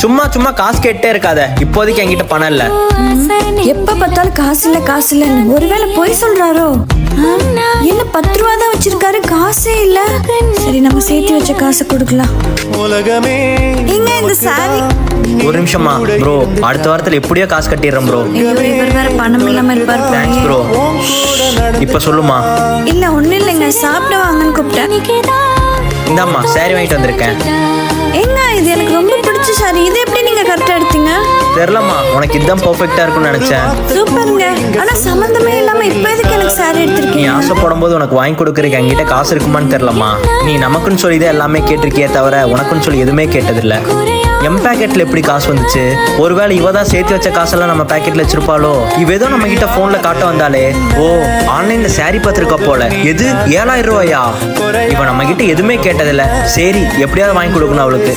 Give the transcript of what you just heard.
சும்மா சும்மா காசு கேட்டே இருக்காத. இப்போதைக்கு என்கிட்ட பணம் இல்ல. எப்ப பார்த்தாலும் காசு இல்லன்னு ஒருவேளை போய் சொல்றாரோ? என்ன 10 ரூபா தான் வச்சிருக்காரு, காசே இல்ல. சரி, நம்ம சேர்த்து வச்ச காசை கொடுக்கலாம். இங்க இந்த சாரி. ஒரு நிமிஷமா ப்ரோ, அடுத்த வாரத்துல எப்படியோ காசு கட்டிடுறேன் ப்ரோ. இவர் வேற பணம் இல்லாம இருப்பாரு. Thanks bro. இப்ப சொல்லுமா. இல்ல ஒண்ணு இல்லைங்க, சாப்பிட வாங்கன்னு கூப்பிட்டேன். இந்தாம்மா சாரி வாங்கிட்டு வந்திருக்கேன். ஏங்க இது எனக்கு ரொம்ப பிடிச்ச சாரி, இது எப்படி நீங்க கரெக்டா எடுத்தீங்க? தெரியலம்மா, உனக்கு இதுதான் பெர்ஃபெக்ட்டா இருக்கும்னு நினைச்சேன். சூப்பருங்க. ஆனா சம்பந்தமே இல்லாம இப்ப எதுக்கு எனக்கு சாரி நீ எடுத்திருக்கீங்க? ஆசைப்படும் போது உனக்கு வாங்கி கொடுக்கறதுக்கு என்கிட்ட காசு இருக்குமான்னு தெரியலம்மா. நீ நமக்குன்னு சொல்லி தான் எல்லாமே கேட்டிருக்கியே தவிர உனக்குன்னு சொல்லி எதுவுமே கேட்டதில்ல. எம் பேக்கெட்ல எப்படி காசு வந்துச்சு? ஒருவேளை இவ தான் சேர்த்து வச்ச காசெல்லாம் நம்ம பேக்கெட்ல வச்சிருப்பாளோ? இவ ஏதோ நம்ம கிட்ட போன்ல காட்ட வந்தாலே. ஓ, ஆன்லைன்ல சாரி பார்த்திருக்கா போல. எது 7000 ரூபாயா? இவ நம்ம கிட்ட எதுவுமே கேட்டதில்ல. சரி, எப்படியாவது வாங்கி கொடுக்கணும் அவளுக்கு.